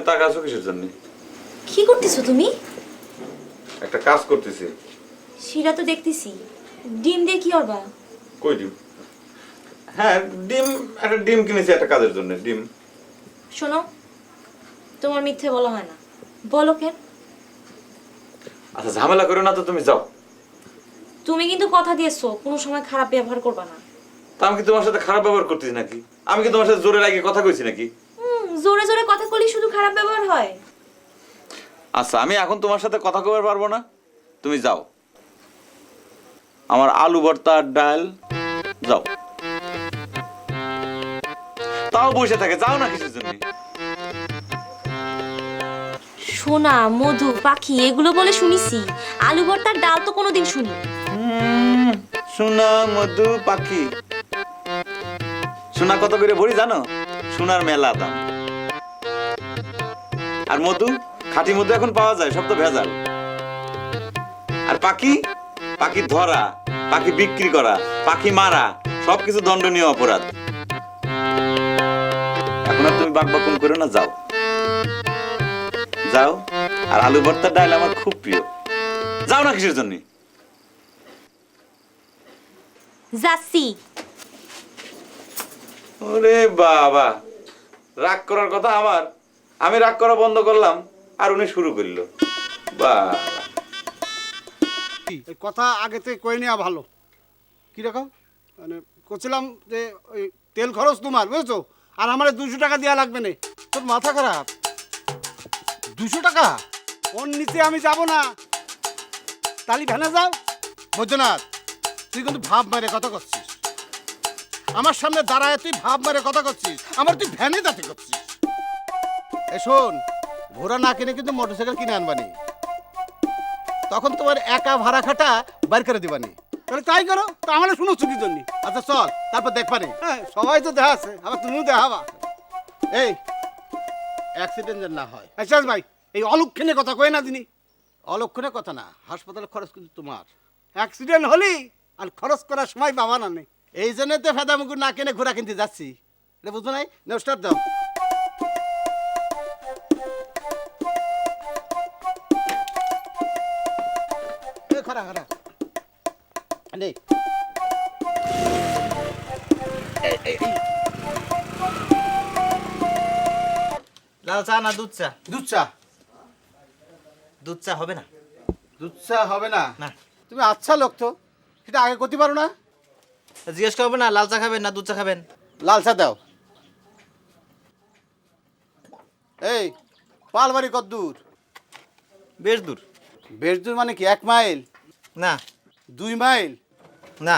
তাকায় আছো কিসের জন্য? কি করতেছো তুমি? একটা কাজ করতেছি। সেটা তো দেখতেছি। ডিম দিয়ে কি করবা? কই ডিম? হ্যাঁ ডিম, একটা ডিম কিনেছি একটা কাজের জন্য। ডিম। শোনো, তোমার মিথ্যে বলা হয় না, বলো কেন? আচ্ছা ঝামেলা করো না তো, তুমি যাও। তুমি কিন্তু কথা দিয়েছো কোনো সময় খারাপ ব্যবহার করবা না। তা আমি কি তোমার সাথে খারাপ ব্যবহার করতেছি নাকি? আমি কি তোমার সাথে জোরে লাগিয়ে কথা কইছি নাকি? জোরে জোরে কথা বলি শুধু খারাপ ব্যবহার হয়? আচ্ছা আমি এখন তোমার সাথে কথা কবার পারবো না, তুমি যাও। আমার আলু ভর্তা আর ডাল, যাও। তাও বসে থাকে, যাও না কিসের জন্য? সোনা, মধু, পাখি এগুলো বলে শুনিছি, আলু ভর্তার ডাল তো কোনোদিন শুনি। সোনা, মধু, পাখি। সোনা কত করে ভরি জানো? সোনার মেলা দাম। আর মধু, খাঁটি মধু এখন পাওয়া যায়, সব তো ভেজাল। আর পাখি, পাখি ধরা, পাখি বিক্রি করা, পাখি মারা, সবকিছু দণ্ডনীয় অপরাধ। এখন আর তুমি বাকবাকুন করো না, যাও যাও। আর আলু ভর্তার ডাল আমার খুব প্রিয়, যাও না কিসের জন্য? যাচ্ছি। ওরে বাবা, রাগ করার কথা আমার, আমি রাগ করা বন্ধ করলাম আর উনি শুরু করলো। বাবা এই কথা আগে থেকে কয়ে নেওয়া ভালো। কীরকম মানে করছিলাম যে ওই তেল খরচ তোমার, বুঝেছো? আর আমার 200 টাকা দেওয়া লাগবে না। তোর মাথা খারাপ? 200 টাকা ওর নিচে আমি যাব না। তালি ভ্যানে যাও। বৈদ্যনাথ, তুই কিন্তু ভাব মারে কথা করছিস। আমার সামনে দাঁড়ায় তুই ভাব মারে কথা করছিস, আমার তুই ভ্যানে যাতে করছিস। এ শোন, ঘোড়া না কিনে কিন্তু মোটরসাইকেল কিনে আনবানি, তখন তোমার একা ভাড়া খাটা বাইর করে দিবানি। তাহলে তাই করো তো, আমার শুনো চুকির জন্য। আচ্ছা চল, তারপর দেখবানি। হ্যাঁ সবাই তো দেখা আছে, আবার তুমিও দেখাবা। এই অ্যাক্সিডেন্ট যেন না হয়। আচ্ছা ভাই, এই অলক্ষণের কথা কই না দিনি। অলক্ষণের কথা না, হাসপাতালের খরচ কিন্তু তোমার। অ্যাক্সিডেন্ট হলি আর খরচ করার সময় বাবা না নেই, এই জন্যই তো ফেদা মুকুর না কিনে ঘোরা কিনতে যাচ্ছি। এটা বুঝবো নাই? স্টার্ট দাও। খারা খারা নেই। লাল চা না দুধ চা? দুধ চা। দুধ চা হবে না? দুধ চা হবে না? না। তুমি আচ্ছা লোক তো, সেটা আগে করতে পারো না? জিজ্ঞেস করবো না লাল চা খাবেন না দুধ চা খাবেন? লাল চা দাও। এই পালবাড়ি কত দূর? বেশ দূর। বেশ দূর মানে কি 1 মাইল? না। 2 মাইল? না।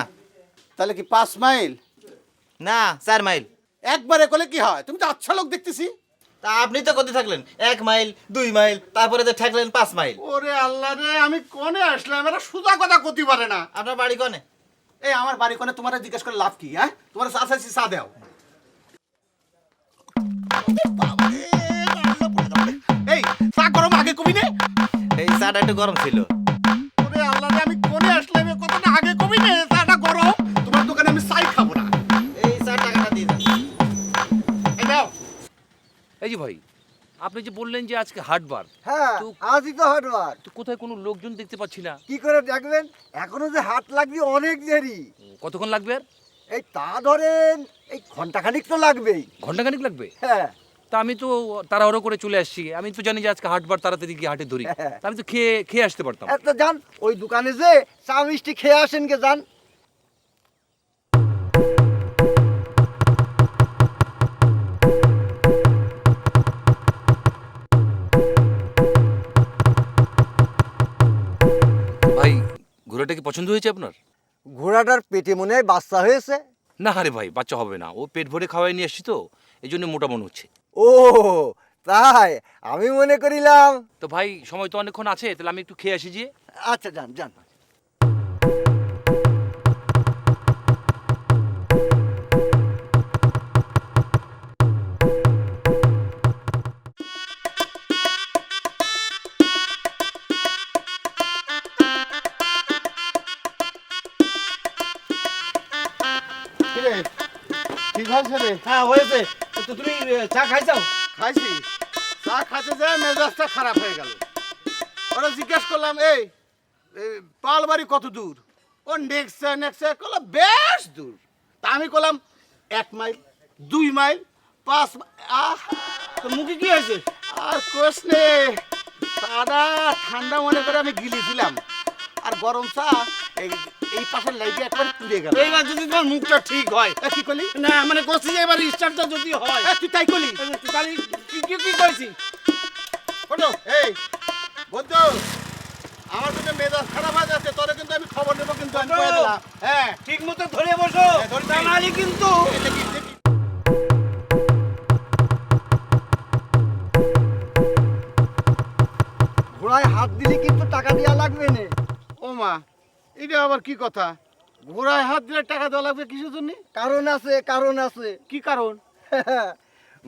তাহলে কি 5 মাইল? না, 4 মাইল। একবারে করলে কি হয়? তুমি তো আচ্ছা লোক দেখতেছি। তা আপনি তো কত থাকলেন? 1 মাইল, 2 মাইল, তারপরে তো ঠেকলেন 5 মাইল। ওরে আল্লাহ রে, আমি কোনে আসলাম? এরা সুদা কথা কতি পারে না। আপনার বাড়ি কোনে? এই আমার বাড়ি কোনে, তোমার জিজ্ঞেস করে লাভ কি? হ্যাঁ, তোমার চা চাইছি, চা দাও। এই চা গরম আগে কবি নে। এই চাটা একটু গরম ছিল। ওরে আল্লাহ রে, আমি কোনে আসলাম? এই কথাটা আগে কবি নে। চাটা গরম, তোমার দোকানে আমি চাই খাবো না। এই চার টাকাটা দিয়ে দেন। এই দাও। এই যে ভাই, আপনি যে বললেন যে আজকে হাটবার, হ্যাঁ তো- আজই তো হাটবার। তো কোথায় কোনো লোকজন দেখতে পাচ্ছি না। কি করে দেখবেন, এখনো যে হাট লাগবে অনেক দেরি। কতক্ষণ লাগবে আর? এই তা ধরেন এই ঘন্টাখানিক তো লাগবেই। ঘন্টাখানিক লাগবে? হ্যাঁ তা আমি তো তাড়াহুড়ো করে চলে আসছি। আমি তো জানি যে আজকে হাটবার, তাড়াতাড়ি গিয়ে হাটে ধরি। তা আমি তো খেয়ে আসতে পারতাম। একটা যান ওই দোকানে যে চা মিষ্টি খেয়ে আসেন গে যান। ভাই, ঘোড়াটা কি পছন্দ হয়েছে আপনার? ঘোড়াটার পেটে মনে হয় বাচ্চা হয়েছে। না আরে ভাই, বাচ্চা হবে না, ও পেট ভরে খাওয়াই নিয়ে আসছি তো, এই জন্য মোটা মনে হচ্ছে। ও তাই, আমি মনে করিলাম। তো ভাই সময় তো অনেকক্ষণ আছে, তাহলে আমি একটু খেয়ে আসি যে। আচ্ছা যান যান। ঠিক হয়েছে রে? হ্যাঁ হয়েছে। তো তুমি চা খাইছাও? খাইছি। চা খাতে যায় মেজাজটা খারাপ হয়ে গেল। ওরা জিজ্ঞেস করলাম, এই পালবাড়ি কত দূর? ও নেক্সট করলাম বেশ দূর। তা আমি করলাম 1 মাইল, 2 মাইল, 5 আহ তো মুখে কি হয়েছে? আর কোষ নে, চাটা ঠান্ডা মনে করে আমি গিলেছিলাম, আর গরম চা এই পাশের লাইটে একবার পুড়ে গেল। এইবার যদি তোমার মুখটা ঠিক হয়। কি করলি? না মানে করছি যে এবার স্টার্টটা যদি হয়। তুই তাই করলি? তাহলে কি কইছি? শোনো, এই বন্ধু, আমার কিন্তু মেজাজ খারাপ হয়ে যাচ্ছে, তোরে কিন্তু আমি খবর নেবো, কিন্তু আমি কয়ে দিলাম। হ্যাঁ ঠিক মতো ধরে বসো, নাহলে কিন্তু ঘোড়ায় হাত দিলে কিন্তু টাকা দেওয়া লাগবে না। ও মা, এটা আবার কি কথা? ঘোড়ায় হাত দিলে টাকা দেওয়া লাগবে কিসের জন্য? কারণ আছে, কারণ আছে। কি কারণ?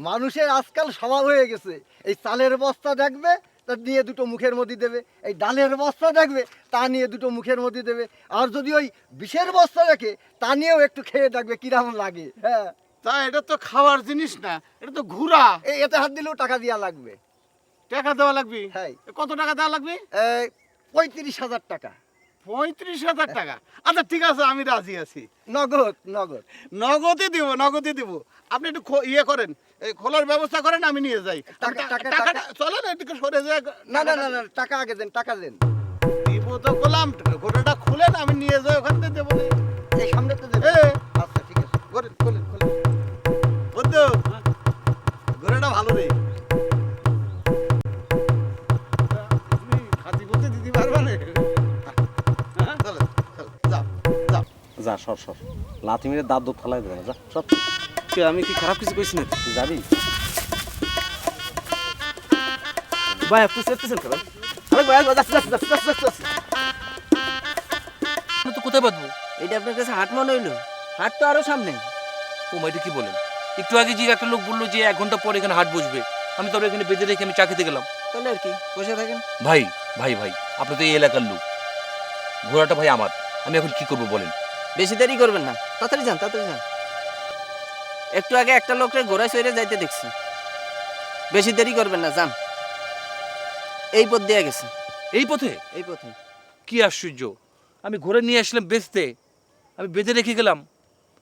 মানুষের আজকাল স্বভাব হয়ে গেছে, এই চালের বস্তা দেখবে তা নিয়ে দুটো মুখের মধ্যে দেবে, এই ডালের বস্তা দেখবে তা নিয়ে দুটো মুখের মধ্যে দেবে, আর যদি ওই বিষের বস্তা দেখে তা নিয়েও একটু খেয়ে দেখবে কিরকম লাগে। হ্যাঁ, তা এটা তো খাওয়ার জিনিস না, এটা তো ঘোড়া। এতে হাত দিলেও টাকা দেওয়া লাগবে। টাকা দেওয়া লাগবে? হ্যাঁ। কত টাকা দেওয়া লাগবে? 35,000 টাকা। 35,000 টাকা? আচ্ছা ঠিক আছে, আমি রাজি আছি। নগদ নগদ। নগদে দিব, নগদে দিব। আপনি একটু ইয়ে করেন, এই খোলার ব্যবস্থা করেন, আমি নিয়ে যাই। টাকাটা চলেন এদিকে সরে যায়। না না না না, টাকা আগে দেন, টাকা দেন। দিব তো করলাম, ঘোড়াটা খুলেন, আমি নিয়ে যাই, ওখান থেকে দেবো। এই সামনে তো দেবে। এ, আচ্ছা ঠিক আছে। খোলেন খোলেন খোলেন। বন্ধু, ঘোড়াটা ভালো রে। তুমি খাতি করতে দিতে পারবা না? হ্যাঁ, চলো, চলো, যাও, যাও। যা সর সর, লাথি মেরে দাঁত দুধ ফালাই দেবে না, যা সর। আমি কি খারাপ কিছু কইছি না? তুই যাবি? ভাই আপনি চেপতেছেন কেন? আরে ভাই যাচ্ছে। আমি তো কোথায় বাঁধবো? এটা আপনার কাছে হাট মনে হইলো? হাট তো আরো সামনে। ও মা, এটা কি বলেন? একটু আগে যে একটা লোক বললো যে 1 ঘন্টা পরে এখানে হাট বসবে, আমি তবে এখানে বেঁধে রেখে আমি চা খেতে গেলাম। তাহলে আর কি, বসে থাকেন। ভাই ভাই ভাই, আপনি তো এই এলাকার লোক, ঘোড়াটা ভাই আমার, আমি এখন কি করবো বলেন? বেশি দেরি করবেন না, তাড়াতাড়ি যান, তাড়াতাড়ি যান। একটু আগে একটা লোককে ঘোড়ায় চড়ে যাইতে দেখছি। বেশি দেরি করবেন না, যান। এই পথ দিয়ে গেছে। এই পথে? এই পথে। কি আশ্চর্য, আমি ঘোড়া নিয়ে আসলাম বেচতে, আমি বেঁধে রেখে গেলাম,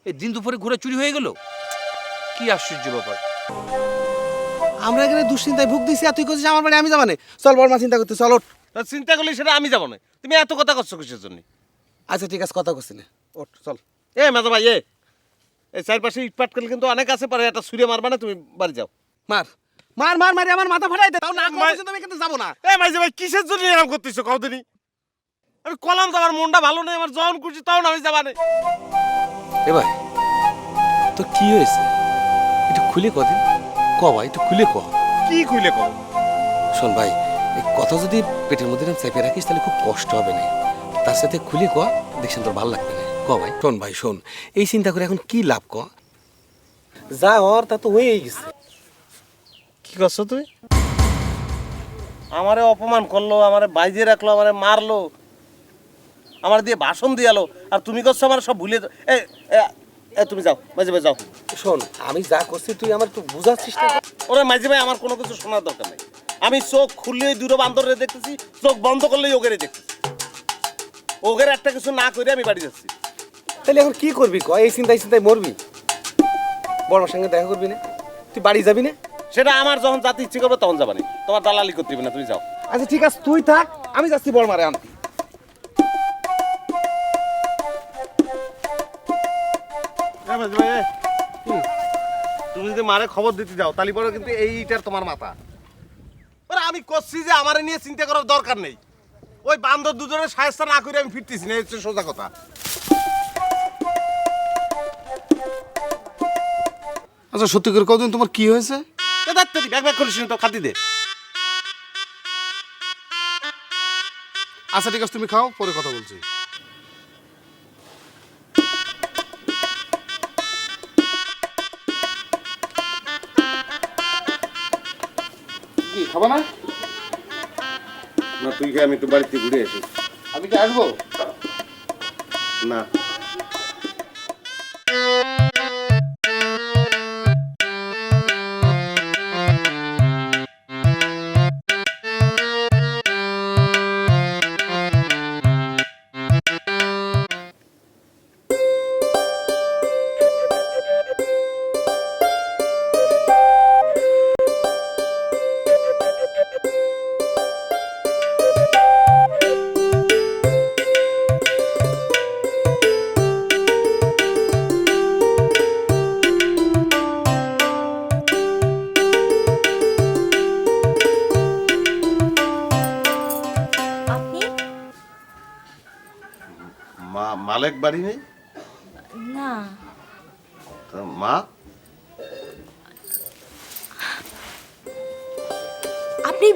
এই দিন দুপুরে ঘোড়া চুরি হয়ে গেল। কি আশ্চর্য ব্যাপার। আমরা এখানে দুশ্চিন্তায় ভুগ দিছি, আর তুই করছিস আমার বাড়ি আমি যাবানে? চল বড়মা চিন্তা করতে, চল ওঠ। চিন্তা করলে সেটা আমি যাবো না, তুমি এত কথা করছো কিসের জন্য? আচ্ছা ঠিক আছে, কথা করছি না, ওঠ চল। এ মেজো ভাই, এই চারপাশে ইট পাটকেল কিন্তু অনেক আছে, পারে একটা ছুঁড়ে মারবা না, তুমি বাড়ি যাও। মার মার মার মারি আমার মাথা ফাটাই দে, তাও না করছিস তুমি, কিন্তু যাবো না। এ মাইজে ভাই, কিসের জন্য এরকম করতেছো কদিনই? আমি কলাম তো আমার মনটা ভালো নেই, আমার যখন খুশি তখন আমি যাবা না। এ ভাই, তো কি হয়েছে একটু খুলে কদিন ক ভাই, একটু খুলে ক। কি খুলে কও? শোন ভাই, এই কথা যদি পেটের মধ্যে চেপে রাখিস তাহলে খুব কষ্ট হবে না, তার সাথে খুলে ক, দেখছেন তোর ভালো লাগবে না। ক ভাই, শোন ভাই শোন, এই চিন্তা করে এখন কি লাভ? ক। যা হওয়ার তা তো হয়েই গেছে। কি করছো তুই? আমারে অপমান করলো, আমারে বাইজে রাখলো, আমারে মারলো, আমার দিয়ে ভাষণ দিয়ালো, আর তুমি করছো আমার সব ভুলে। তুমি যাও মাঝে ভাই, যাও। শোন, আমি যা করছি তুই আমার একটু বোঝার চেষ্টা কর। ওরে মাঝে ভাই, আমার কোনো কিছু শোনার দরকার নেই। আমি চোখ খুললেই দূরে বান্দরে দেখতেছি, চোখ বন্ধ করলেই ওগেরে দেখতেছি। ওগের একটা কিছু না করে আমি বাড়ি যাচ্ছি। তাহলে এখন কি করবি ক? এই চিন্তায় চিন্তায় মরবি? বড়মার সঙ্গে দেখা করবি না? তুই বাড়ি যাবি না? সেটা আমার যখন যাতে ইচ্ছে করবে তখন যাবানি, তোমার দালালি করতে হবে না, তুমি যাও। আচ্ছা ঠিক আছে, তুই থাক, আমি যাচ্ছি বড়মারে আন। তুমি যদি মারে খবর দিতে যাও তাহলে পরে কিন্তু এইটার তোমার মাথা। ওরা আমি করছি যে আমারে নিয়ে চিন্তা করার দরকার নেই, ওই বান্দর দুজনের সাহায্য না করে আমি ফিরতেছি না, হচ্ছে সোজা কথা। আচ্ছা সত্যি করে কদিন তোমার কি হয়েছে? ব্যাগ ব্যাগ করিস তো, খাতি দে। আচ্ছা ঠিক আছে, তুমি খাও, পরে কথা বলছি। কি খাবা না? না তুই খাই, আমি তো বাড়িতে ঘুরে আসি। আমি কি আসবো? না মালেক বাড়ি নেই? না, তা মা? আপনি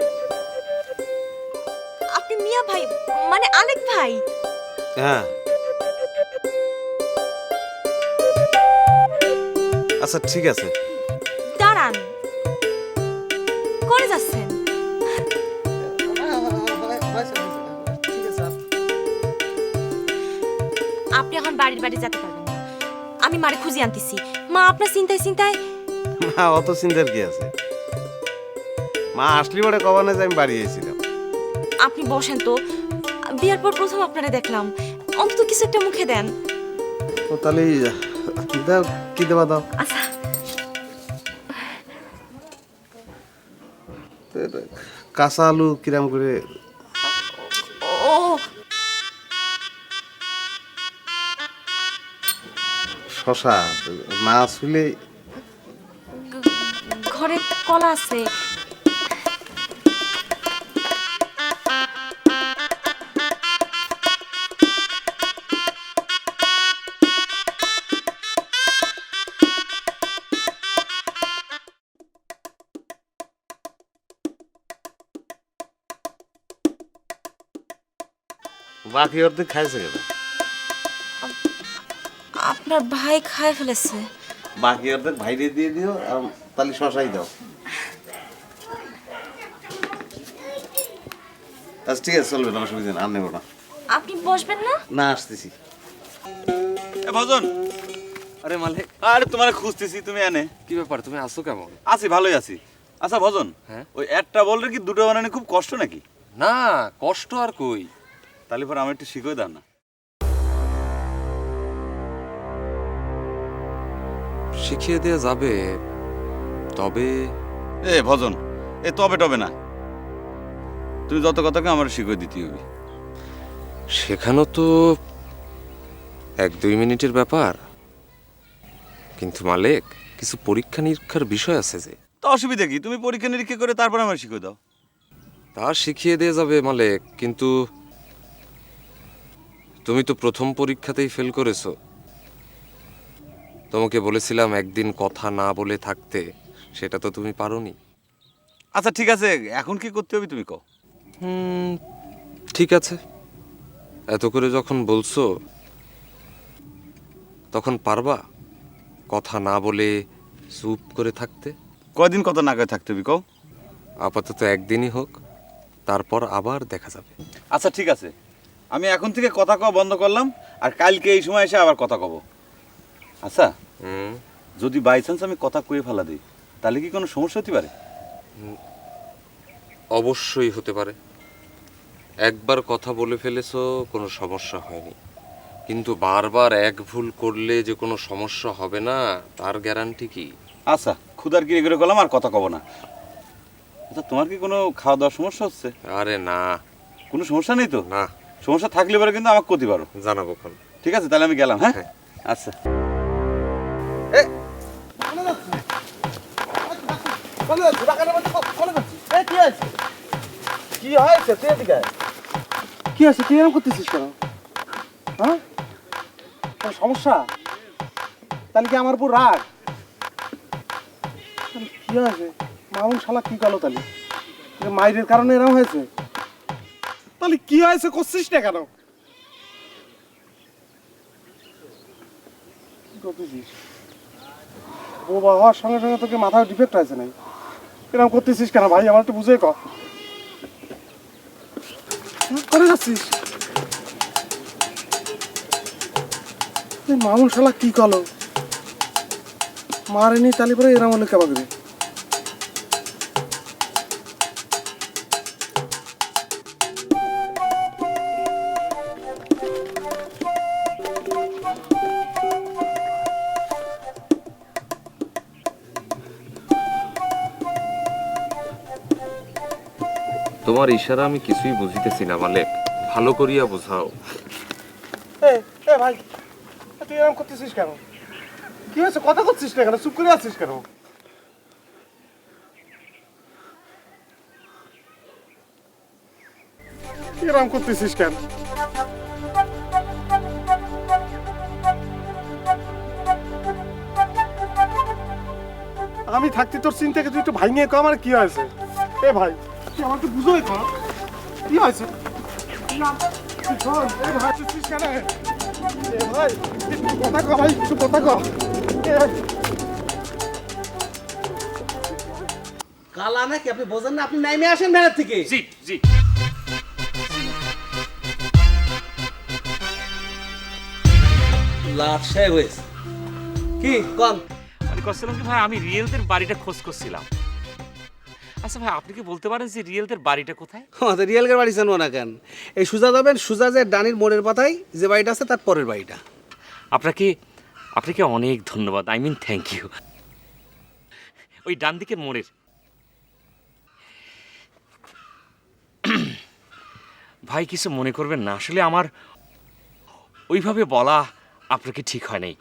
আপনি মিয়া ভাই মানে আলেক ভাই? হ্যাঁ। আচ্ছা ঠিক আছে। দাঁড়ান, করে যাচ্ছেন? ঠিক আছে আপনি এখন বাড়ির বাড়ি যেতে পারবেন না। আমি মারে খুঁজে আনতেছি। মা আপনার চিন্তায় চিন্তায়। মা অত চিন্তার কি আছে? মা আসলি বড় কবানে যে আমি বাড়ি এসেছিলাম। আপনি বসেন তো, বিয়ার পর প্রথম আপনারা দেখলাম, অন্তত কিছু একটা মুখে দেন। ও তাহলে দাও, কি দেবা দাও। আচ্ছা, কাঁচা আলু কিরাম করে? ও শশা না আসলে ঘরে কলা আছে। বাকি অর্ধেক খাইছে কেন? আপনার ভাই খায় ফেলেছে। বাকি অর্ধেক ভাইরে দিয়ে দিও, আর তাহলে শশাই দাও। আচ্ছা ঠিক আছে, চলবে না, অসুবিধা না, আর নেবো না। আপনি বসবেন না? না আসতেছি। এ ভজন, আরে মালিক, আরে তোমার খুঁজতেছি, তুমি এনে। কি ব্যাপার, তুমি আসছো কেমন? আছি, ভালোই আছি। আচ্ছা ভজন, হ্যাঁ? ওই একটা বললে কি দুটো বানানো খুব কষ্ট নাকি? না, কষ্ট আর কই। তাহলে পর আমার একটু শিখিয়ে দাও না। শিখিয়ে দেওয়া যাবে, তবে এ ভজন, এ তবে টবে না, তুমি যত কথাকে আমার শিখিয়ে দিতে হবে। শেখানো তো 1-2 মিনিটের ব্যাপার, কিন্তু মালিক কিছু পরীক্ষা নিরীক্ষার বিষয় আছে যে। তো অসুবিধা কি, তুমি পরীক্ষা নিরীক্ষা করে তারপর আমার শিখিয়ে দাও। তা শিখিয়ে দেওয়া যাবে মালিক, কিন্তু তুমি তো প্রথম পরীক্ষাতেই ফেল করেছো। তোমাকে বলেছিলাম একদিন কথা না বলে থাকতে, সেটা তো তুমি পারোনি। আচ্ছা ঠিক আছে, এখন কি করতে হবে তুমি কও। ঠিক আছে, এত করে যখন বলছো, তখন পারবা কথা না বলে চুপ করে থাকতে? কয়দিন কথা না করে থাকতে হবে কও। আপাতত একদিনই হোক, তারপর আবার দেখা যাবে। আচ্ছা ঠিক আছে, আমি এখন থেকে কথা কওয়া বন্ধ করলাম, আর কালকে এই সময় এসে আবার কথা কব। আচ্ছা, যদি বাই চান্স আমি কথা কয়ে ফেলা দিই, তাহলে কি কোনো সমস্যা হতে পারে? অবশ্যই হতে পারে। একবার কথা বলে ফেলেছো, কোনো সমস্যা হয়নি, কিন্তু বারবার এক ভুল করলে যে কোনো সমস্যা হবে না, তার গ্যারান্টি কি? আচ্ছা, ক্ষুধার কিরে করে করলাম, আর কথা কব না। আচ্ছা, তোমার কি কোনো খাওয়া দাওয়ার সমস্যা হচ্ছে? আরে না, কোনো সমস্যা নেই তো? না। সমস্যা থাকলে পরে কিন্তু আমাকে করতে পারো। জানাবো কোন। ঠিক আছে, তাহলে আমি গেলাম। হ্যাঁ, আচ্ছা। কি হয়েছে? কি হয়েছে? তুই এদিকে আয়। কি হয়েছে? তুই এরকম করতেছিস কেন? হ্যাঁ, কোনো সমস্যা? তাহলে কি আমার উপর রাগ? তাহলে কি হয়েছে? মামুন শালা কি করলো তাহলে? মায়ের কারণে এরকম হয়েছে? তাহলে কি হয়েছে করছিস না কেন? কি করতেছিস? ও বাবার সঙ্গে সঙ্গে তোকে মাথায় ডিফেক্ট হয়েছে নাই? এরকম করতেছিস কেন ভাই? আমার একটু বুঝে কর। করে যাচ্ছিস? মামুন শালা কি করলো? মারেনি তালি পরে এরম হলে কেবা করে? তোমার ইশারা আমি কিছুই বুঝিতেছি না মালিক, ভালো করিয়া বোঝাও। এ ভাই, তুই এরকম করতেছিস কেন? কি হয়েছে? কথা করছিস না কেন? চুপ করে আছিস কেন? এরকম করতেছিস কেন? আমি থাকতে তোর চিন্তাকে তুই একটু ভাই নিয়ে কম আর কি হয়েছে? এ ভাই তুই আমাকে বুঝোই কর কি হয়েছে? না, তুই শোন, এ ভাই তুই চিস কেন? এ ভাই একটু কথা কর ভাই, একটু কথা কর। কালা নাকি আপনি বোঝেন না? আপনি নাইমে আসেন মেলার থেকে। জি জি। লাট সাহেব হয়েছে কি কম? আমি করছিলাম কি ভাই, আমি রিয়েলদের বাড়িটা খোঁজ করছিলাম। আচ্ছা ভাই, আপনি কি বলতে পারেন যে রিয়েলদের বাড়িটা কোথায়? রিয়েলকে বাড়ি জানবো না কেন? এই সুজা যাবেন, সুজা যে ডানির মোড়ের পাতায় যে বাড়িটা আছে তার পরের বাড়িটা। আপনাকে অনেক ধন্যবাদ, আই মিন থ্যাংক ইউ। ওই ডান দিকের মোড়ের। ভাই কিছু মনে করবেন না, আসলে আমার ওইভাবে বলা আপনাকে ঠিক হয় নাই।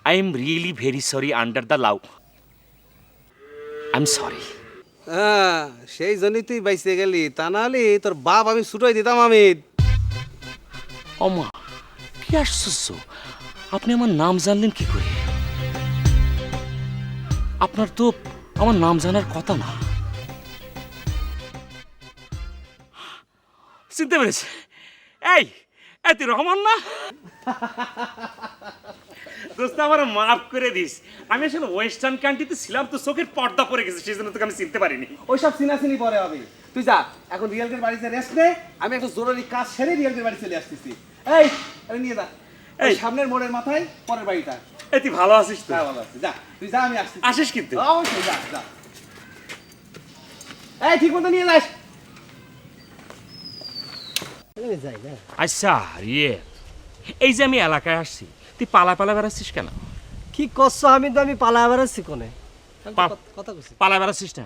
I am really very sorry under the law. I am sorry. হ্যাঁ, সেই জন্যই তুই বাইসে গেলি, তা না হলে তোর বাপ আমি ছুটোই দিতাম। আমি অমা, কি আশ্চর্য, আপনি আমার নাম জানলেন কি করে? আপনার তো আমার নাম জানার কথা না। চিনতে পেরেছে? এই তুই রহমান না? দোস্ত আমার মাফ করে দিস, আমি আসলে ওয়েস্টার্ন কান্ট্রিতে ছিলাম তো চোখের পর্দা পড়ে গেছে, সেই জন্য তোকে আমি চিনতে পারিনি। ওইসব চিনাচিনি পরে হবে। তুই যা এখন রিয়েলকে বাড়িতে রেস্ট নে, আমি একটা জরুরি কাজ সেরে রিয়েলকে বাড়ি চলে আসতেছি। এই আরে নিয়ে যা, এই সামনের মোড়ের মাথায় পরের বাড়িটা। এই তুই ভালো আছিস তো? হ্যাঁ ভালো আছি, যা তুই যা, আমি আসছি। আসিস কিন্তু? অবশ্যই যা যা। এই ঠিক মতো নিয়ে যাস। আচ্ছা রিয়ে, এই যে আমি এলাকায় আসছি, তুই পালা বেড়াচ্ছিস কেন? কি করছো? আমি পালা বেড়াচ্ছি কোনে? কথা কইছি। পালা বেড়াচ্ছিস না?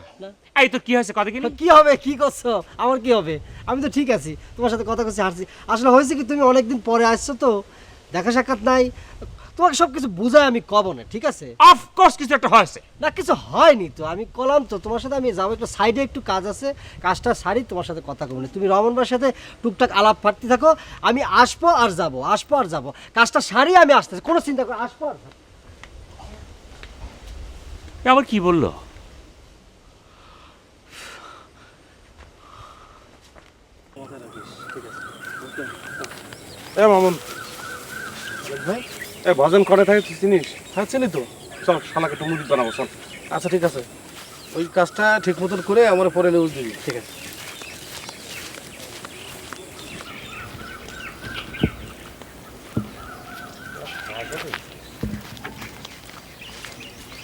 এই তোর কি হয়েছে কথা কি? কি হবে? কি করছো? আমার কি হবে? আমি তো ঠিক আছি, তোমার সাথে কথা কইছি, হাসছি। আসলে হয়েছে কি, তুমি অনেকদিন পরে আসছো তো, দেখা সাক্ষাৎ নাই, তোমাকে সব কিছু বুঝাই আমি কব না, ঠিক আছে? অফকোর্স কিছু একটা হয়েছে। না কিছু হয়নি তো, আমি কলাম তো তোমার সাথে আমি যাবো, একটু সাইডে একটু কাজ আছে, কাজটা সারি তোমার সাথে কথা কব না। তুমি রমনবার সাথে টুকটাক আলাপ ফাটতে থাকো, আমি আসবো আর যাবো, আসবো আর যাবো, কাজটা সারি আমি আসতেছি, কোনো চিন্তা করো, আসবো আর যাবো। আবার কি বললো? এ মামুন ভাই, এ ভজন করে থাকে তুই চিনিস? হ্যাঁ চিনি তো। চল শালাকে একটু মুড়ি বানাবো, চল। আচ্ছা ঠিক আছে, ওই কাজটা ঠিক মতন করে আমার পরে নিউজ দিবি। ঠিক আছে।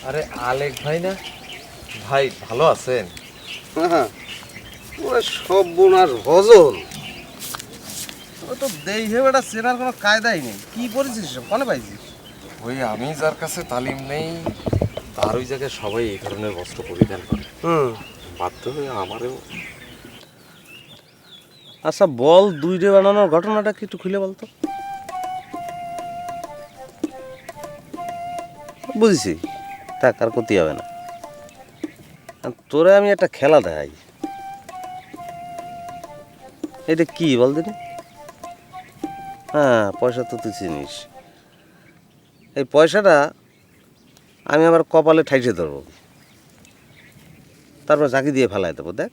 আরে আলেক ভাই না ভাই, ভালো আছেন? হ্যাঁ, ওরা সব বোনার ভজন। ও তো দেই হে বেটা, চেনার কোনো কায়দাই নেই। কি পড়েছিস সব, কোনে পাইছিস? ওই আমি যার কাছে তালিম নেই, তার ওই জায়গায় সবাই এই ধরনের বস্ত্র পরিধান করে, বাধ্য হয়ে আমারও। আচ্ছা বল, দুইটা বানানোর ঘটনাটা কি একটু খুলে বলতো। বুঝেছি, থাক আর ক্ষতি হবে না। তোরে আমি একটা খেলা দেখাই। এটা কি বল দিনি? হ্যাঁ, পয়সা তো তুই চিনিস। এই পয়সাটা আমি আমার কপালে ঠাইসে ধরবো, তারপর ঝাঁকি দিয়ে ফেলাই দেবো। দেখ,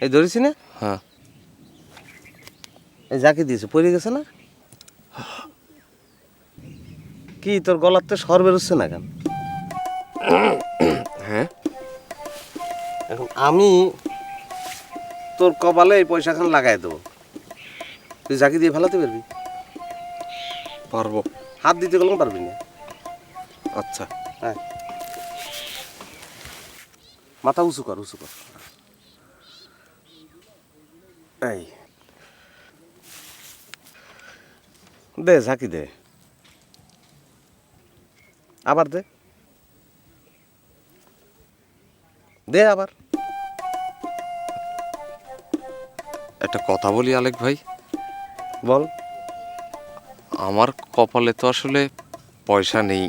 এই ধরেছি না? হ্যাঁ। এই ঝাঁকি দিয়েছে, পড়ে গেছে না? কি তোর গলার তো সর বেরোচ্ছে না কেন? হ্যাঁ, এখন আমি তোর কপালে এই পয়সাখান লাগাই দেবো, তুই ঝাঁকি দিয়ে ফেলাতে পারবি? পারবো। হাত দিতে গেলেও পারবি না। আচ্ছা, হ্যাঁ, মাথা উঁচু কর, উঁচু কর। এই দে, ঝাঁকি দে, আবার দে, দে আবার। একটা কথা বলি আলেক ভাই, বল। আমার কপালে তো আসলে পয়সা নেই।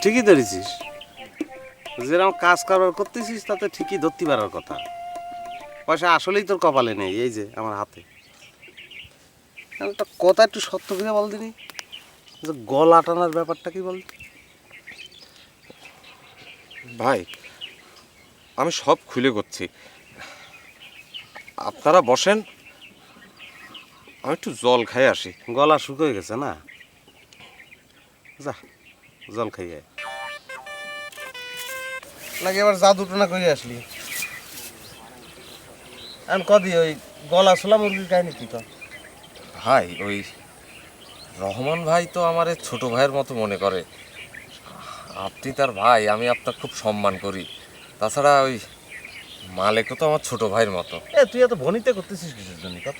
ঠিকই ধরেছিস, যেরকম কাজ কারবার করতেছিস তাতে ঠিকই ধরতে পারার কথা। পয়সা আসলেই তোর কপালে নেই, এই যে আমার হাতে। একটা কথা একটু সত্য করে বল দিনি, যে গলা টানার ব্যাপারটা কি বল? ভাই আমি সব খুলে করছি, আপনারা বসেন, আমি একটু জল খাই আসি। গলা শুকিয়ে গেছে না, যা জল খাইয়ে লাগে এবার জাদু টোনা করে আসলি। আমি কদি ওই গলা ছোলা মুরগির কাহিনী কি কর? ভাই ওই রহমান ভাই তো আমার ছোট ভাইয়ের মতো মনে করে, আপনি তার ভাই, আমি আপনার খুব সম্মান করি। তাছাড়া ওই মালেকও তো আমার ছোট ভাইয়ের মতো। তুই এত ভনিতে করতেছিস কিসের জন্য কত?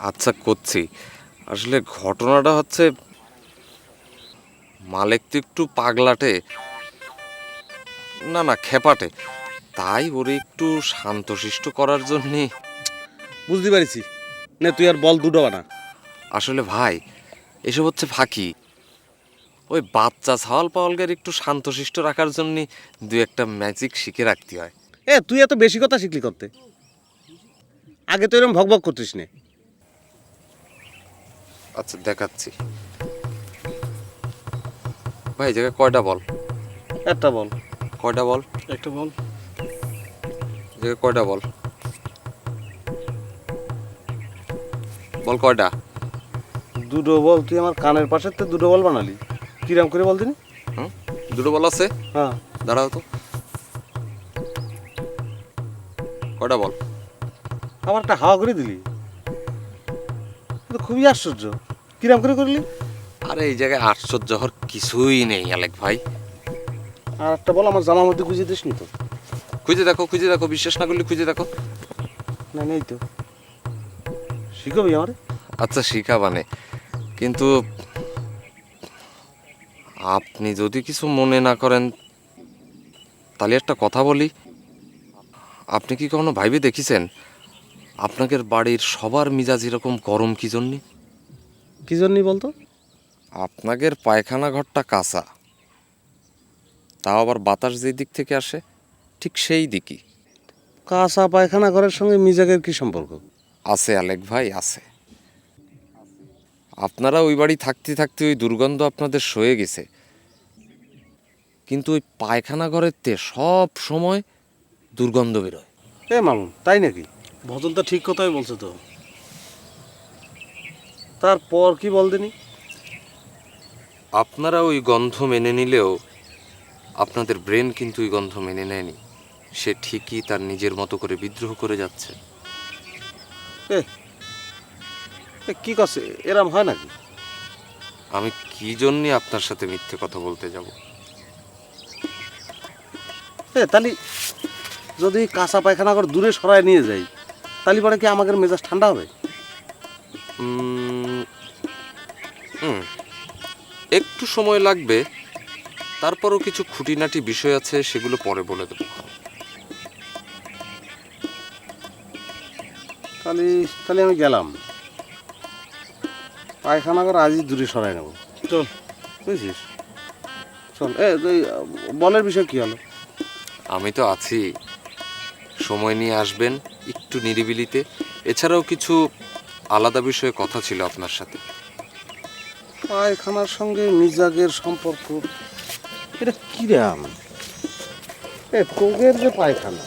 আচ্ছা করছি, আসলে ঘটনাটা হচ্ছে মালেক তো একটু পাগলাটে, না না খেপাটে, তাই ওরে একটু শান্তশিষ্ট করার জন্যে। বুঝতে পারিছি না, তুই আর বল দুটো বানা। আসলে ভাই এসব হচ্ছে ফাঁকি, ওই বাচ্চা ছাওয়াল পাওয়ালকে একটু শান্তশিষ্ট রাখার জন্য দু একটা ম্যাজিক শিখে রাখতে হয়। তুই এত বেশি কথা শিখলি করতে, আগে তো এরকম ভকভক করতিস না। আচ্ছা দেখাচ্ছি ভাই, এই জায়গায় কয়টা বল? একটা বল। কয়টা বল? একটা বল। এই জায়গায় কয়টা বল? বল কয়টা? দুটো বল। তুই আমার কানের পাশে তো দুটো বল বানালি, কিরাম করে বল দিনি? হুম, দুটো বল আছে। হ্যাঁ, দাঁড়াও তো, কয়টা বল? আবার একটা হাওয়া করে দিলি, তো খুবই আশ্চর্য। কিরাম করে করলি? আরে এই জায়গায় আশ্চর্য হওয়ার কিছুই নেই আলেক ভাই। আর একটা বল আমার জামার মধ্যে গুঁজে দিস নি তো? খুঁজে দেখো, খুঁজে দেখো, বিশ্বাস না করলে খুঁজে দেখো। না, নেই তো। শিখবি আমারে? আচ্ছা শিখাবানে, কিন্তু আপনি যদি কিছু মনে না করেন তাহলে একটা কথা বলি। আপনি কি কখনো ভাইবে দেখেছেন আপনাদের বাড়ির সবার মিজাজ এরকম গরম কি জন্যে? কি জন্যই বলতো? আপনাদের পায়খানা ঘরটা কাঁচা, তাও আবার বাতাস যেই দিক থেকে আসে ঠিক সেই দিকই। কাঁচা পায়খানা ঘরের সঙ্গে মিজাকের কি সম্পর্ক? আছে আলেক ভাই, আছে। আপনারা ওই বাড়ি থাকতে থাকতে ওই দুর্গন্ধ আপনাদের সয়ে গেছে, কিন্তু ওই পায়খানা ঘরের তে সব সময় দুর্গন্ধ বেরোয়। মামুন, তাই নাকি? ভজনটা ঠিক কথাই বলছে তো। তারপর কি বল দিনি? আপনারা ওই গন্ধ মেনে নিলেও আপনাদের ব্রেন কিন্তু ওই গন্ধ মেনে নেয়নি, সে ঠিকই তার নিজের মতো করে বিদ্রোহ করে যাচ্ছে। কি করছে? এরম হয় নাকি? আমি কি জন্যে আপনার সাথে মিথ্যে কথা বলতে যাব? তাহলে যদি কাঁচা পায়খানা ঘর দূরে সরায় নিয়ে যাই, তাহলে পরে কি আমাদের মেজাজ ঠান্ডা হবে? একটু সময় লাগবে, তারপরও কিছু খুঁটিনাটি বিষয় আছে, সেগুলো পরে বলে দেবো। তাহলে তাহলে আমি গেলাম, পায়খানা ঘর আজই দূরে সরাই নেব। চল, বুঝছিস? চল। এই বলের বিষয় কি হলো? আমি তো আছি, সময় নিয়ে আসবেন একটু নিরিবিলিতে। এছাড়াও কিছু আলাদা বিষয়ে কথা ছিল আপনার সাথে। পায়খানার সঙ্গে মিজাগের সম্পর্ক, এটা কিরাম? তোগের যে পায়খানা,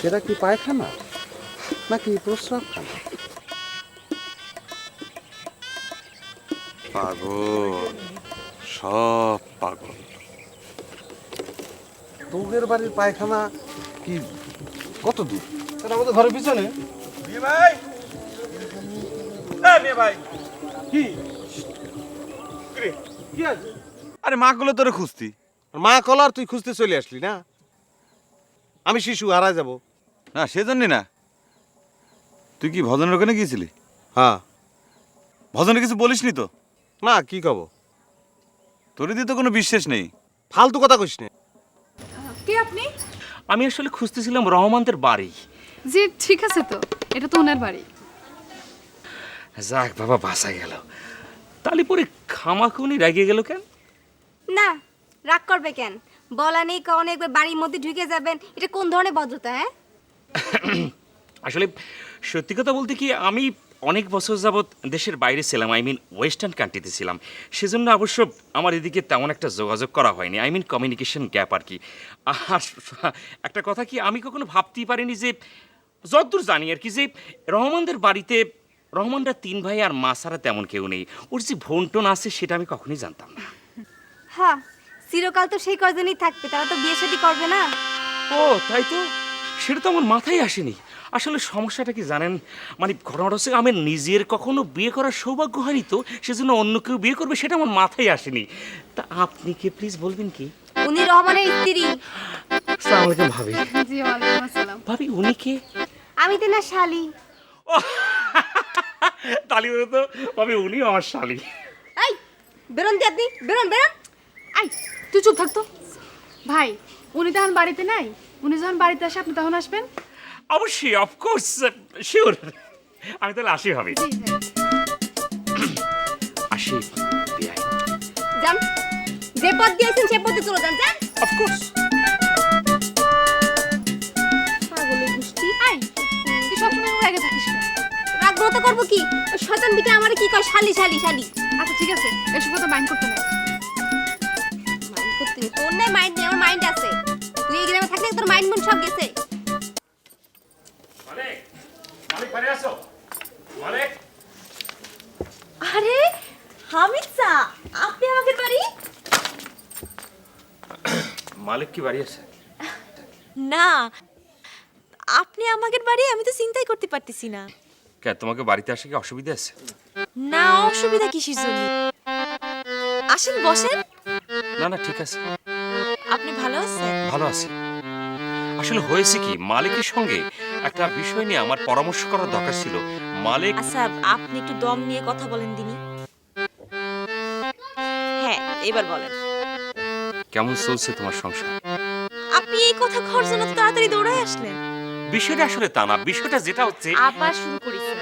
সেটা কি পায়খানা নাকি প্রস্রাবখানা? পাগল, সব পাগল। তোগের বাড়ির পায়খানা কি কত দূর? এটা আমাদের ঘরের পিছনে। কি আছে? আরে মা গুলো তোরে খুঁজতি। মা কলার তুই খুঁজতে চলে আসলি না? আমি শিশু হারায় যাব। না সেজন্যই না। তুই কি ভজনের ওখানে গিয়েছিলি? হ্যাঁ। ভজনে কিছু বলিসনি তো? না, কি কব? তোর দিয়ে তো কোনো বিশ্বাস নেই। ফালতু কথা কইস না। কে আপনি? আমি আসলে খুঁজতেছিলাম রহমানদের বাড়ি। জি ঠিক আছে, তো এটা তো ওনার বাড়ি। যাক বাবা, বাঁচা গেল। তাহলে পরে খামাখুনি রেগে গেল কেন? না, রাগ করবে কেন? বলা নেই কখন একবার বাড়ির মধ্যে ঢুকে যাবেন, এটা কোন ধরনের ভদ্রতা? হ্যাঁ, আসলে সত্যি কথা বলতে কি, আমি অনেক বছর যাবৎ দেশের বাইরে ছিলাম, আই মিন ওয়েস্টার্ন কান্ট্রিতে ছিলাম, সেজন্য অবশ্য আমার এদিকে তেমন একটা যোগাযোগ করা হয়নি, আই মিন কমিউনিকেশন গ্যাপ আর কি। আর একটা কথা কি, আমি কখনো ভাবতেই পারিনি যে, যতদূর জানি আর কি, যে রহমানদের বাড়িতে রহমানরা 3 ভাই আর মা ছাড়া তেমন কেউ নেই। ওর যে বোন আছে সেটা আমি কখনোই জানতাম না। হ্যাঁ, চিরকাল তো সেই কয়জনই থাকবে, তারা তো বিয়ে শাদী করবে না। ও তাই তো, সেটা তো আমার মাথায় আসেনি। আসলে সমস্যাটা কি জানেন, মানে ঘটনাটা হচ্ছে আমার নিজের কখনো বিয়ে করার সৌভাগ্য হয়নি, তো সেজন্য অন্য কেউ বিয়ে করবে সেটা আমার মাথায় আসেনি। তা আপনি কি প্লিজ বলবেন কি? উনি রহমানের স্ত্রী। আসসালামু আলাইকুম ভাবি। জি ওয়ালাইকুম আসসালাম। ভাবি উনি কে? আমি তো না শালি। ও তালি বলে তো ভাবি, উনিও আমার শালি। এই বেরোন দি, আপনি বেরোন বেরোন। আই তুই চুপ থাক তো। ভাই উনি তখন বাড়িতে নাই, উনি যখন বাড়িতে আসে আপনি তখন আসবেন। অবশ্যই, অফকোর্স, শিওর। আমি তাহলে আসি ভাবি। জি হ্যাঁ। আসি বিয়াই। যান, যে পথ দিয়েছেন সে পথে চলে যান। যান। অফকোর্স। পাগলের গোষ্ঠী। আই তুই সবসময় ওর আগে থাকিস না। রাগ তো করবো কি? ওই শয়তান বিটা আমারে কি কয়, শালি শালি শালি। আচ্ছা ঠিক আছে, এসব কথা মাইন্ড করতে নাই। মাইন্ড করতে নেই, তোর নাই মাইন্ড নেই, আমার মাইন্ড আছে। তুই এই গ্রামে থাকলে তোর মাইন্ড মন সব গেছে। মালিক, মালিক বাড়ি আসো। মালিক। আরে হামিদ চা, আপনি আমাদের বাড়ি? মালিক কি বাড়ি আছে? না, আপনি আমাদের বাড়ি, আমি তো চিন্তাই করতে পারতেছি না। কে, তোমাকে বাড়িতে আসে কি অসুবিধা আছে? না, অসুবিধা কিসের জন্য? আসেন বসেন। না না ঠিক আছে, আপনি ভালো আছেন? ভালো আছি। আসলে হয়েছে কি, মালিকের সঙ্গে একটা বিষয় নিয়ে আমার পরামর্শ করার দরকার ছিল। মালিক। আচ্ছা, আপনি একটু দম নিয়ে কথা বলেন দিনি। হ্যাঁ, এবার বলেন। কেমন চলছে তোমার সংসার? আপনি এই কথা করার জন্য তো তাড়াতাড়ি দৌড়ায় আসলেন। বিষয়টা আসলে তা না, বিষয়টা যেটা হচ্ছে। আবার শুরু করেছেন।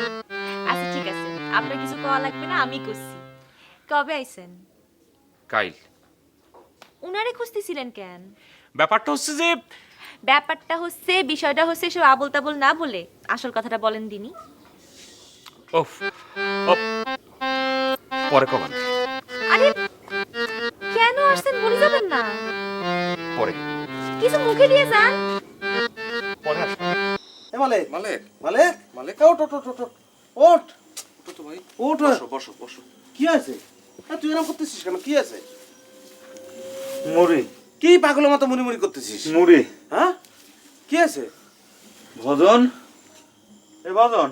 আচ্ছা ঠিক আছে, আপনার কিছু কওয়া লাগবে না, আমি করছি। কবে আইছেন? কাইল। উনারে খুঁজতেছিলেন কেন? ব্যাপারটা হচ্ছে যে, বিষয়টা হচ্ছে সব আবল তাবল না বলে আসল কথাটা বলেন দিনি। ওফ, ওফ, পরে কমান। আরে কেন আসছেন বলে যাবেন না? পরে কিছু মুখে দিয়ে যান। পরে আসবো। এ মালিক, মালিক, মালিক, মালিক, ওঠ ওঠ ওঠ ওঠ ওঠ তো ভাই, ওঠ। বসো বসো বসো। কি আছে? তুই এরকম করতেছিস কেন? কি আছে? মুড়ি কি পাগলের মতো মুড়ি মুড়ি করতেছিস? মুড়ি। হ্যাঁ, কি আছে? ভজন, এ ভজন,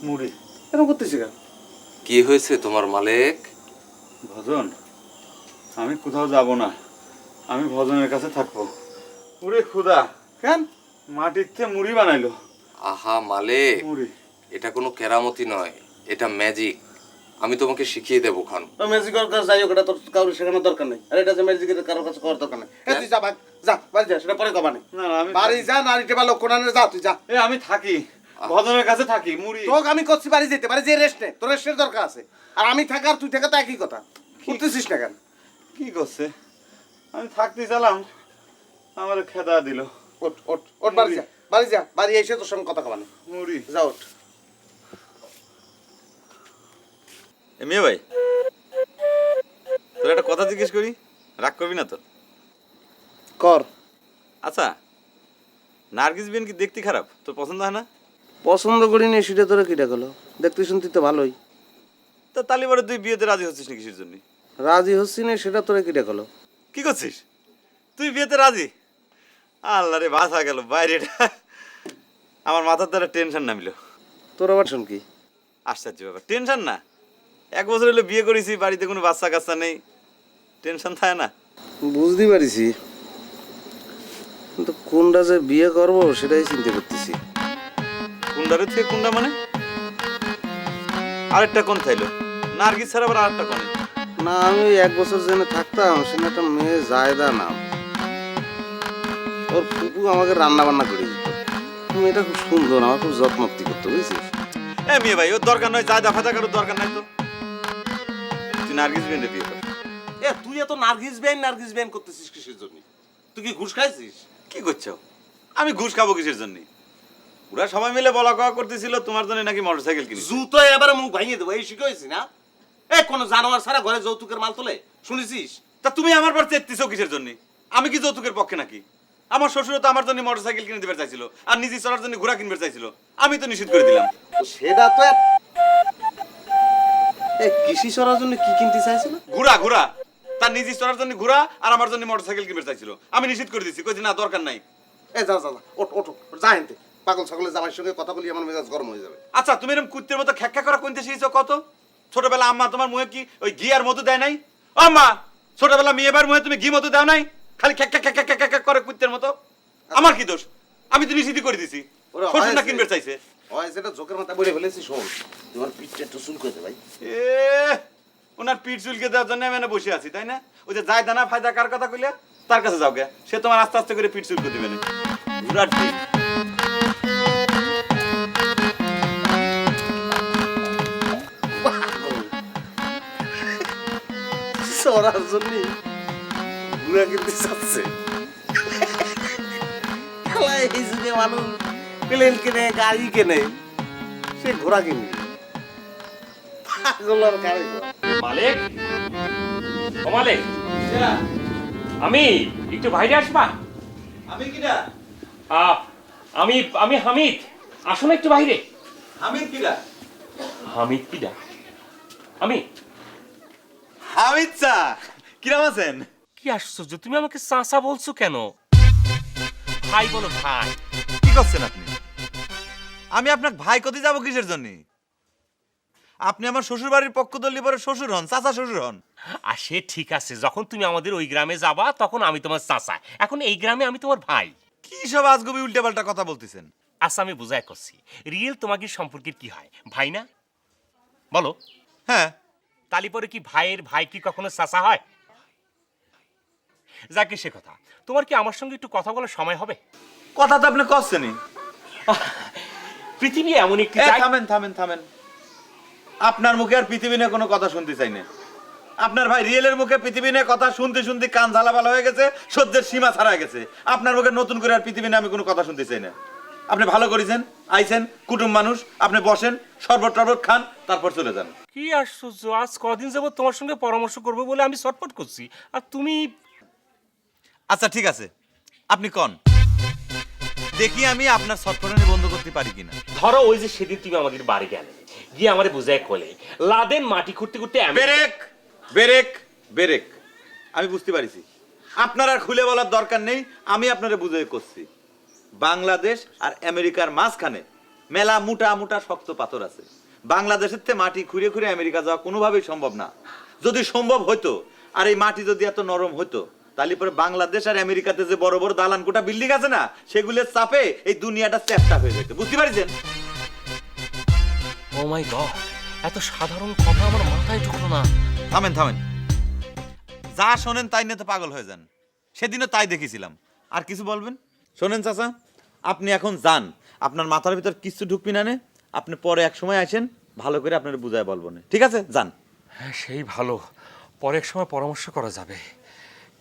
মুড়ি। এরকম করতেছিস কেন? কি হয়েছে তোমার মালিক? ভজন, আমি কোথাও যাব না, আমি ভজনের কাছে থাকবো। ওরে খুদা, কেন? মাটিতে মুড়ি বানাইলো। আহা মালিক, মুড়ি। এটা কোনো কেরামতি নয়, এটা ম্যাজিক। আমি তোমাকে শিখিয়ে দেবো খান। ম্যাজিকের কাছে যাই হোক, এটা তোর কারোর শেখানোর দরকার নেই। আর এটা যে ম্যাজিকের কারোর কাছে করার দরকার নেই। তুই যা ভাগ, যা বাড়ি যা, সেটা পরে কবানে। না না, আমি বাড়ি যা, নারীতে বা লক্ষণ আনে, যা তুই যা। এ আমি থাকি, ভজনের কাছে থাকি। মুড়ি তোকে আমি করছি বাড়ি যেতে, বাড়ি যে রেস্ট নে, তোর রেস্টের দরকার আছে। আর আমি থাকা আর তুই থাকা তো একই কথা। উঠতেছিস না কেন? কি করছে? আমি থাকতে চালাম, আমার খেদা দিল। ওঠ ওঠ ওঠ, বাড়ি যা, বাড়ি যা, বাড়ি এসে তোর সঙ্গে কথা কবানে। মুড়ি। যা ওঠ। এ মেয়ে ভাই, তোর একটা কথা জিজ্ঞেস করি, রাগ করবি না তো? কর। আচ্ছা, নার্গিস বেন কি দেখতে খারাপ? তোর পছন্দ হয় না? পছন্দ করিনি সেটা তোরা কিটা গেল? দেখতে শুনতে তো ভালোই। তা তালিবারে তুই বিয়েতে রাজি হচ্ছিস না কিসের জন্য? রাজি হচ্ছি না সেটা তোরা কিটা গেল? কি করছিস তুই বিয়েতে রাজি? আল্লাহ রে, বাসা গেল বাইরেটা, আমার মাথার দ্বারা টেনশন নামিল। তোর আবার শোন কি আশ্চর্য ব্যাপার, টেনশন না? 1 বছর হলো বিয়ে করেছি, বাড়িতে কোনো বাচ্চা কাচ্চা নেই, টেনশন থাকে না? বুঝতে পারিছি, কিন্তু কোনটা যে বিয়ে করবো সেটাই চিন্তা করতেছি। কুন্ডারের থেকে কুন্ডা মানে? আরেকটা কোন থাইলো? নার্গিস ছাড়া আবার আরেকটা কোনে? না, আমি ওই 1 বছর জেনে থাকতাম, সেখানে একটা মেয়ে জায়দা নাম, ওর ফুপু আমাকে রান্না বান্না করে দিত। মেয়েটা খুব সুন্দর, আমার খুব যত্নক্তি করতো, বুঝছিস? এ মেয়ে ভাই, ওর দরকার নয়, যা দফা কারোর দরকার নাই তো। তুই নার্গিস বেনরে বিয়ে কর। এ তুই এত নার্গিস বেন করতেছিস কিসের জন্য? তুই কি ঘুষ খাইছিস? কি করছো? আমি ঘুষ খাবো কিসের জন্য? ওরা সবাই মিলে বলা কওয়া করতেছিল তোমার জন্য নাকি মোটরসাইকেল কিনে। জুতো এবারে মুখ ভাঙিয়ে দেবো এই শিখেছি না। এ কোনো জানোয়ার ছাড়া ঘরে যৌতুকের মাল তোলে শুনেছিস? তা তুমি আমার পর চেত্তিছো কিসের জন্য? আমি কি যৌতুকের পক্ষে নাকি? আমার শ্বশুর তো আমার জন্য মোটরসাইকেল কিনে দিতে চাইছিল, আর নিজে চলার জন্য ঘোড়া কিনতে চাইছিল, আমি তো নিষেধ করে দিলাম। সেটা তো কৃষি চড়ার জন্য কি কিনতে চাইছিল? ঘোড়া ঘোড়া, তার নিজে চলার জন্য ঘোড়া আর আমার জন্য মোটরসাইকেল কিনতে চাইছিল, আমি নিষেধ করে দিচ্ছি, কইছি না দরকার নাই। এ যা যা যা, ওঠ ওঠ যা হেনতে। পাগল ছাগলের জামাইয়ের সঙ্গে কথা বলি আমার মেজাজ গরম হয়ে যাবে। আচ্ছা তুমি এরকম কুত্তের মতো খ্যাক্কা করা কোনতে শিখেছো কত? ছোটবেলা আম্মা তোমার মুখে কি ওই ঘি আর মধু দেয় নাই? আম্মা ছোটবেলা মেয়েবার মুখে তুমি ঘি মধু দাও নাই? খালি খ্যাক্কা খ্যাক্কা খ্যাক্কা করে কুত্তের মতো। আমার কি দোষ? আমি তো নিষেধই করে দিছি। ওরে শ্বশুর না হয়েছে। কিনবে চাইছে। হয় সেটা জোকের মাথা বলে ফেলেছি। শোন তোমার পিঠটা একটু চুল করে দে ভাই। এ ওনার পিঠ চুলকে দেওয়ার জন্য আমি এখানে বসে আছি, তাই না? ওই যে যায় দানা ফায়দা কার কথা কইলে তার কাছে যাও গে, সে তোমার আস্তে আস্তে করে পিঠ চুলকে দিবে না। বিরাট ঠিক। চড়ার জন্য ঘুরা কিনতে চাচ্ছে। খেলায় এই যুগে মানুষ প্লেন কেনে, গাড়ি কেনে, সে ঘোড়া কিনবে। পাগল আর গাড়ি ঘোড়া। মালিক, ও মালিক, আমি একটু বাইরে আসবা? আমি কিরা? আমি আমি হামিদ, আসো না একটু বাইরে। হামিদ কিরা? হামিদ কিডা? আমি হামিদ চা কিরাম আছেন? কি আশ্চর্য, তুমি আমাকে চাচা বলছো কেন? ভাই বলো ভাই। কি করছেন আপনি? আমি আপনাকে ভাই কতি যাবো কিসের জন্য? আপনি আমার শ্বশুর বাড়ির পক্ষ দলি পরে শ্বশুর হন, চাচা শ্বশুর হন। আর সে ঠিক আছে, যখন তুমি আমাদের ওই গ্রামে যাবা তখন আমি তোমার চাচা, এখন এই গ্রামে আমি তোমার ভাই। কি সব আজগবি উল্টাপাল্টা কথা বলতেছেন? আচ্ছা আমি বুঝাই করছি, রিয়েল তোমাকে সম্পর্কের কি হয়? ভাই না বলো? হ্যাঁ। তালি পরে কি ভাইয়ের ভাই কি কখনো চাচা হয়? যাকে সে কথা, তোমার কি আমার সঙ্গে একটু কথা বলার সময় হবে? কথা তো আপনি করছেনই। পৃথিবী এমন একটি থামেন থামেন থামেন, আপনার মুখে আর পৃথিবী নিয়ে কোনো কথা শুনতে চাই না। আপনার ভাই রিয়েলের মুখে পৃথিবী নিয়ে কথা শুনতে শুনতে কান ঝালাপালা হয়ে গেছে, সহ্যের সীমা ছাড়া গেছে। আপনার মুখে নতুন করে আর পৃথিবী নিয়ে আমি কোনো কথা শুনতে চাই না। আপনি ভালো করেছেন, আইছেন, কুটুম মানুষ, আপনি বসেন, শরবত টরবত খান, তারপর চলে যান। কি আশ্চর্য, আজ কদিন যাবত তোমার সঙ্গে পরামর্শ করবো বলে আমি ছটফট করছি, আর তুমি। আচ্ছা ঠিক আছে, আপনি কন দেখি আমি আপনার ছটফটানি বন্ধ করতে পারি কিনা। ধরো ওই যে সেদিন তুমি আমাদের বাড়ি গেলে, গিয়ে আমারে বুঝায় কোলে লাদেন মাটি খুঁড়তে খুঁড়তে বেরেক বেরেক বেরেক, আমি বুঝতে পারিছি। আপনার আর খুলে বলার দরকার নেই, আমি আপনারে বুঝাই করছি। বাংলাদেশ আর আমেরিকার মাঝখানে মেলা মোটা মোটা শক্ত পাথর আছে। বাংলাদেশের থেকে মাটি খুঁড়ে খুঁড়ে আমেরিকা যাওয়া কোনোভাবেই সম্ভব না। যদি সম্ভব হতো, আর এই মাটি যদি এত নরম হতো, তাহলে পরে বাংলাদেশ আর আমেরিকাতে যে বড় বড় দালান কোটা বিল্ডিং আছে না, সেগুলোর চাপে এই দুনিয়াটা চ্যাপ্টা হয়ে যেত। বুঝতে পারছেন? ও মাই গড, এত সাধারণ কথা আমার মাথায় ঢুকলো না। থামেন থামেন, যা শোনেন তাই নিয়ে তো পাগল হয়ে যান। সেদিনও তাই দেখেছিলাম। আর কিছু বলবেন? শোনেন চাচা, আপনি এখন যান, আপনার মাথার ভিতর কিছু ঢুকবি না নে, আপনি পরে এক সময় আসেন, ভালো করে আপনার বুঝায় বলবো না, ঠিক আছে? যান। হ্যাঁ সেই ভালো, পরে এক সময় পরামর্শ করা যাবে।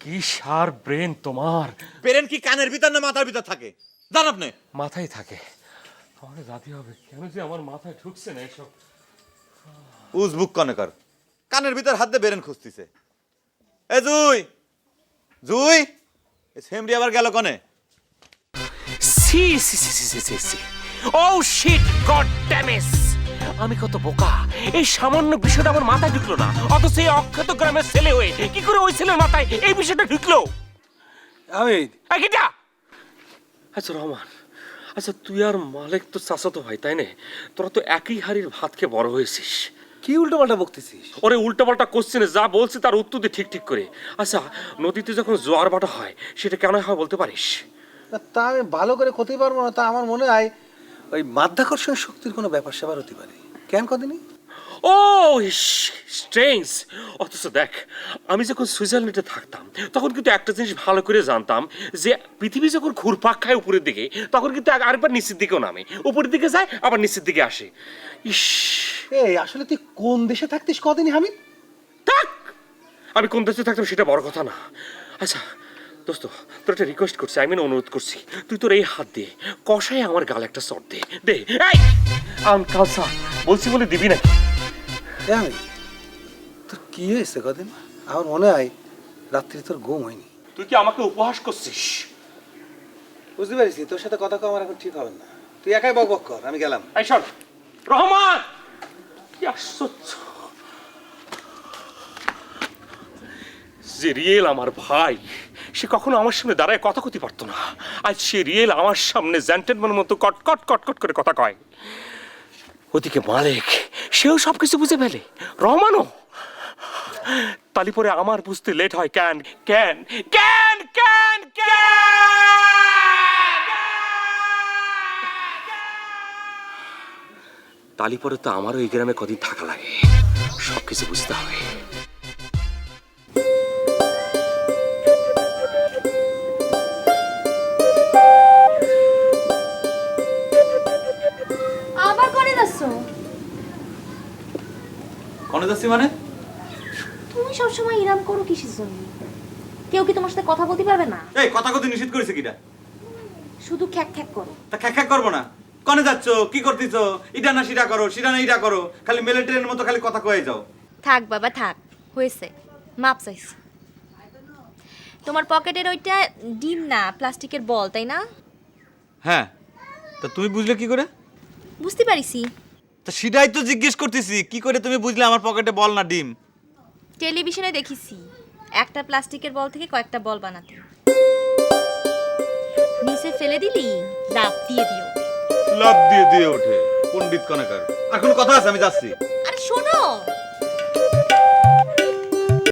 কি শার্প ব্রেন তোমার। পেরেন কি কানের ভিতর না মাথার ভিতর থাকে? যান আপনি। মাথায় থাকে। আমাকে জাতি হবে কেন যে আমার মাথায় ঢুকছে না এসব। উজবুক কনে কর, কানের ভিতর হাত দিয়ে বেরেন খুঁজতেছে। এ জুই জুই, সেমরি আবার গেল কনে? সি সি সি সি সি সি, oh shit, god damn it, আমি কত বোকা, এই সামান্য বিষয়টা আমার মাথায় ঢুকলো না, অথচ এই অক্ষত গ্রামের ছেলে হয়ে কি করে ওই ছেলের মাথায় এই বিষয়টা ঢুকলো? আমি কিটা? আচ্ছা রহমান, আচ্ছা তুই আর মালিক তো চাচাতো ভাই তাই না? তোরা তো একই হাড়ির ভাত খেয়ে বড় হয়েছিস। কি উল্টোপাল্টা বকতেছিস? ওরে উল্টাপাল্টা কোশ্চেনে যা বলছি তার উত্তর দিয়ে ঠিক ঠিক করে। আচ্ছা নদীতে যখন জোয়ার ভাটা হয় সেটা কেন হয় বলতে পারিস? তা আমি ভালো করে ক্ষতি পারবো না, তা আমার মনে হয় ওই মাধ্যাকর্ষণ শক্তির কোনো ব্যাপার স্যাপার হতে পারে। কেন কদিনই? ও স্ট্রেঞ্জ। অথচ দেখ, আমি যখন সুইজারল্যান্ডে থাকতাম তখন কিন্তু একটা জিনিস ভালো করে জানতাম যে পৃথিবী যখন ঘুরপাক খায় উপরের দিকে, তখন কিন্তু আরেকবার নিচের দিকেও নামে, উপরের দিকে যায় আবার নিচের দিকে আসে। ইস, এই আসলে তুই কোন দেশে থাকতিস কদিনই হামিদ? থাক, আমি কোন দেশে থাকতাম সেটা বড় কথা না। আচ্ছা দোস্ত তোর একটা রিকোয়েস্ট করছি, আমি অনুরোধ করছি, তুই তোর এই হাত দিয়ে কষায় আমার গালে একটা শট দে দে। এই আঙ্কাল স্যার বলছি বলে দিবি নাকি? আমি তোর কি হয়েছে কদিন? আমার মনে হয় রাত্রি তোর ঘুম হয়নি। তুই কি আমাকে উপহাস করছিস? বুঝতে পেরেছি, তোর সাথে কথা কম আমার এখন ঠিক হবে না। তুই একাই বক বক কর, আমি গেলাম। এই শোন রহমান, কি আশ্চর্য, যে রিয়েল আমার ভাই সে কখনো আমার সামনে দাঁড়ায় কথা কতি পারতো না, আজ সে রিয়েল আমার সামনে জেন্টেলম্যানের মতো কটকট কটকট করে কথা কয়। ওদিকে মালিক সেও সবকিছু বুঝে ফেলে, রহমানও। তালি পরে আমার বুঝতে লেট হয় কেন কেন কেন কেন তালি পরে তো আমারও এই গ্রামে কদিন থাকা লাগে, সবকিছু বুঝতে হবে। আবার করে যাচ্ছ? কোনে যাচ্ছি মানে? তুমি সবসময় ইরাম করো কিসের জন্য? কেউ কি তোমার সাথে কথা বলতে পারবে না? এই কথা কত নিষেধ করেছে কিটা? শুধু খ্যাক খ্যাক করো। তা খ্যাক করবো না? কনে যাচ্ছ, কি করতেছ? ইটা না সিটা করো, সিটা না ইটা করো, খালি মিলিটারির মতো খালি কথা কয়ে যাও। থাক বাবা থাক, হয়েছে, মাপ চাইছি। তোমার পকেটের ওইটা ডিম না প্লাস্টিকের বল, তাই না? হ্যাঁ, তা তুমি বুঝলে কি করে? বুঝতে পারিছি। তা সেটাই তো জিজ্ঞেস করতেছি, কি করে তুমি বুঝলে আমার পকেটে বল না ডিম? টেলিভিশনে দেখেছি একটা প্লাস্টিকের বল থেকে কয়েকটা বল বানাতে, নিচে ফেলে দিলি লাফ দিয়ে দিও। লাভ দিয়ে দিয়ে ওঠে পণ্ডিত কনেকার। আর কোনো কথা আছে? আমি যাচ্ছি। আরে শোনো,